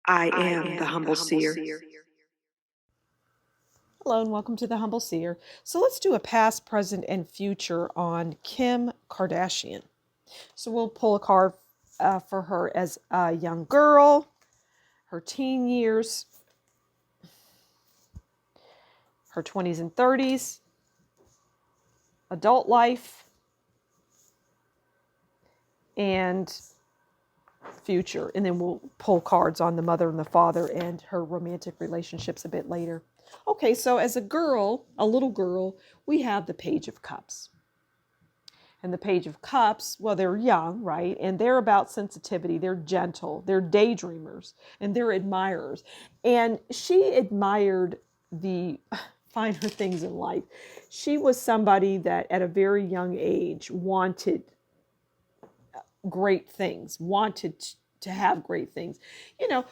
I am the Humble Seer. Hello and welcome to the Humble Seer. So let's do a past, present, and future on Kim Kardashian. So we'll pull a card for her as a young girl, her teen years, her 20s and 30s, adult life, and future. And then we'll pull cards on the mother and the father and her romantic relationships a bit later. Okay, so as a girl, a little girl, we have the Page of Cups. And the Page of Cups, well, they're young, right? And they're about sensitivity. They're gentle. They're daydreamers and they're admirers. And she admired the finer things in life. She was somebody that at a very young age wanted great things, wanted to have great things, you know,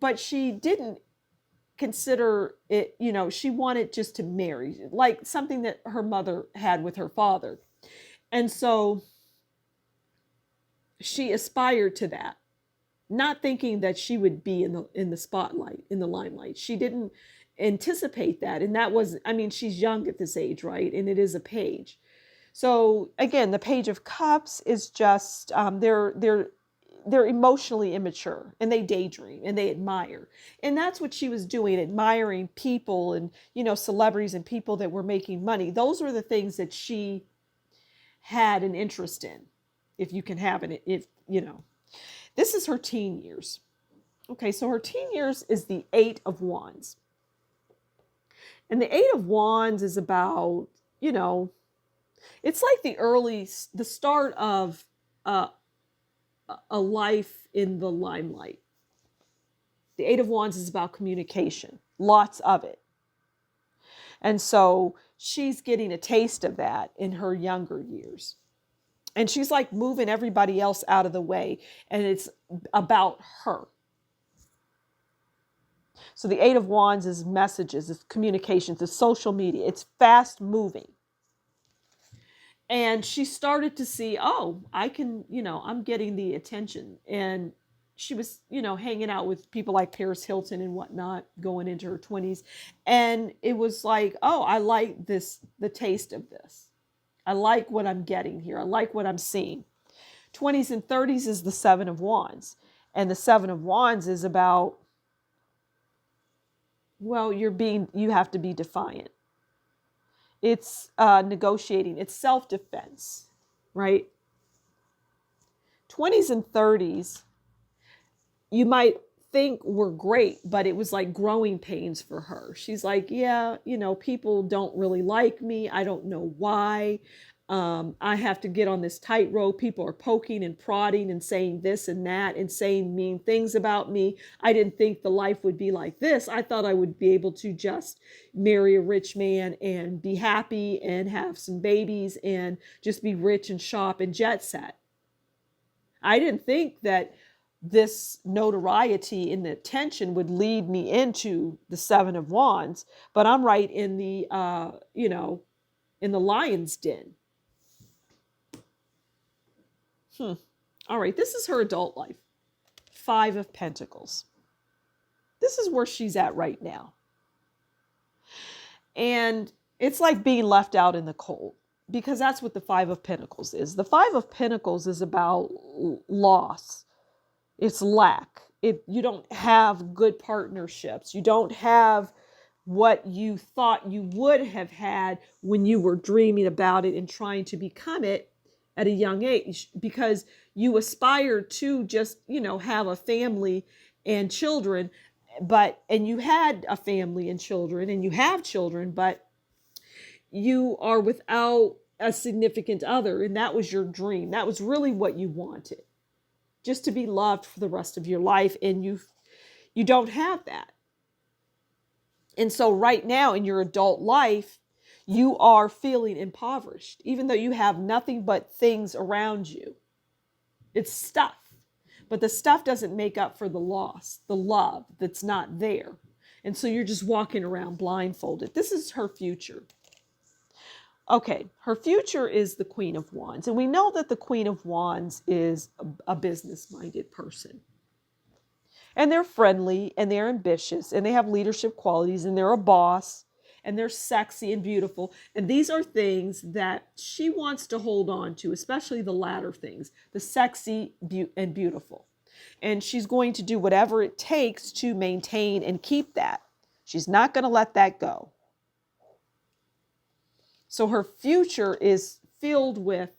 but she didn't consider it, she wanted just to marry, like something that her mother had with her father. And so she aspired to that, not thinking that she would be in the spotlight, in the limelight. She didn't anticipate that. And that was, I mean, she's young at this age, right? And it is a page. So again, the Page of Cups is just they're emotionally immature and they daydream and they admire. And that's what she was doing, admiring people and, celebrities and people that were making money. Those were the things that she had an interest in. If you can have it, this is her teen years. Okay, so her teen years is the Eight of Wands. And the Eight of Wands is about, it's like the start of a life in the limelight. The Eight of Wands is about communication, lots of it. And so she's getting a taste of that in her younger years. And she's like moving everybody else out of the way. And it's about her. So the Eight of Wands is messages, it's communications, it's social media, it's fast moving. And she started to see, oh, I can, I'm getting the attention. And she was, hanging out with people like Paris Hilton and whatnot, going into her 20s. And it was like, oh, I like this, the taste of this. I like what I'm getting here. I like what I'm seeing. 20s and 30s is the Seven of Wands. And the Seven of Wands is about, well, you have to be defiant. It's negotiating. It's self-defense, right? 20s and 30s, you might think were great, but it was like growing pains for her. She's like, yeah, people don't really like me. I don't know why. I have to get on this tightrope. People are poking and prodding and saying this and that and saying mean things about me. I didn't think the life would be like this. I thought I would be able to just marry a rich man and be happy and have some babies and just be rich and shop and jet set. I didn't think that this notoriety and the attention would lead me into the Seven of Wands, but I'm right in the, in the lion's den. All right, this is her adult life. Five of Pentacles. This is where she's at right now. And it's like being left out in the cold, because that's what the Five of Pentacles is. The Five of Pentacles is about loss. It's lack. You don't have good partnerships. You don't have what you thought you would have had when you were dreaming about it and trying to become it at a young age, because you aspire to just, have a family and children, and you had a family and children and you have children, but you are without a significant other. And that was your dream. That was really what you wanted, just to be loved for the rest of your life. And you don't have that. And so right now in your adult life, you are feeling impoverished, even though you have nothing but things around you. It's stuff, but the stuff doesn't make up for the loss, the love that's not there. And so you're just walking around blindfolded. This is her future. Okay, her future is the Queen of Wands. And we know that the Queen of Wands is a business-minded person. And they're friendly and they're ambitious and they have leadership qualities and they're a boss and they're sexy and beautiful. And these are things that she wants to hold on to, especially the latter things, the sexy and beautiful. And she's going to do whatever it takes to maintain and keep that. She's not going to let that go. So her future is filled with,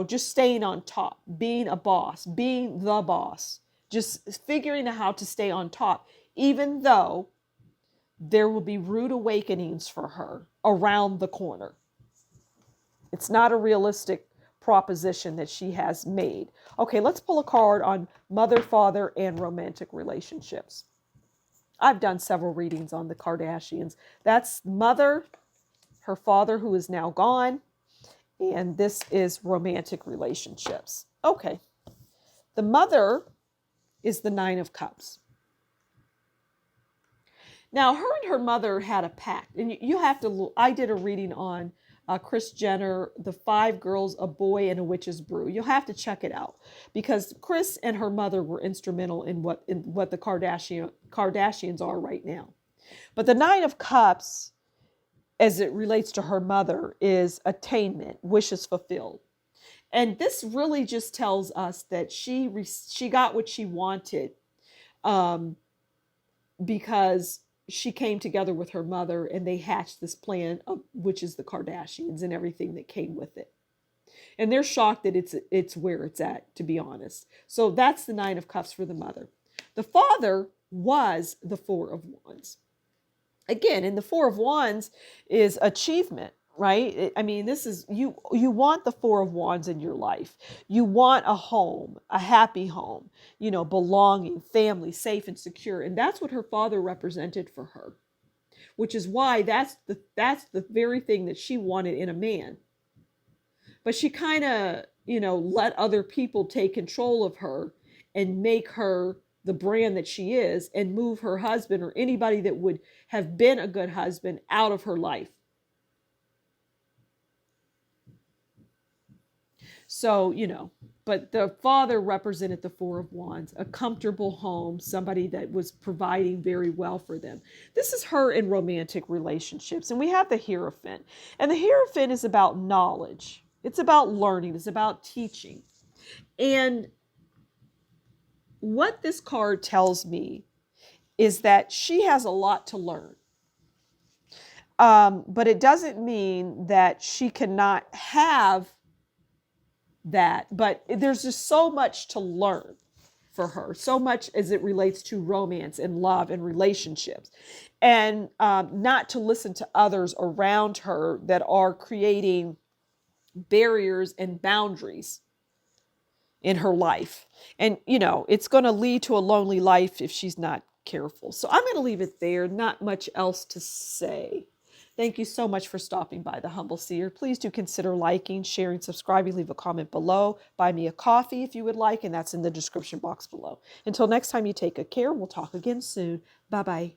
just staying on top, being a boss, being the boss, just figuring out how to stay on top, even though there will be rude awakenings for her around the corner. It's not a realistic proposition that she has made. Okay, let's pull a card on mother, father, and romantic relationships. I've done several readings on the Kardashians. That's mother, her father who is now gone, and this is romantic relationships. Okay, the mother is the Nine of Cups. Now, her and her mother had a pact, and you have to look. I did a reading on Kris Jenner, The 5 Girls, a Boy, and a Witch's Brew. You'll have to check it out because Kris and her mother were instrumental in what the Kardashians are right now. But the Nine of Cups, as it relates to her mother, is attainment, wishes fulfilled. And this really just tells us that she got what she wanted because she came together with her mother and they hatched this plan, which is the Kardashians and everything that came with it. And they're shocked that it's where it's at, to be honest. So that's the Nine of Cups for the mother. The father was the Four of Wands. Again, and the Four of Wands is achievement, right? I mean, this is, you want the Four of Wands in your life. You want a home, a happy home, belonging, family, safe and secure. And that's what her father represented for her, which is why that's the very thing that she wanted in a man. But she kind of, let other people take control of her and make her the brand that she is and move her husband or anybody that would have been a good husband out of her life. So, but the father represented the Four of Wands, a comfortable home, somebody that was providing very well for them. This is her in romantic relationships. And we have the Hierophant. And the Hierophant is about knowledge. It's about learning. It's about teaching. And what this card tells me is that she has a lot to learn. But it doesn't mean that she cannot have that. But there's just so much to learn for her, so much as it relates to romance and love and relationships. And not to listen to others around her that are creating barriers and boundaries in her life. And, it's going to lead to a lonely life if she's not careful. So I'm going to leave it there. Not much else to say. Thank you so much for stopping by the Humble Seer. Please do consider liking, sharing, subscribing, leave a comment below. Buy me a coffee if you would like, and that's in the description box below. Until next time, you take good care. We'll talk again soon. Bye-bye.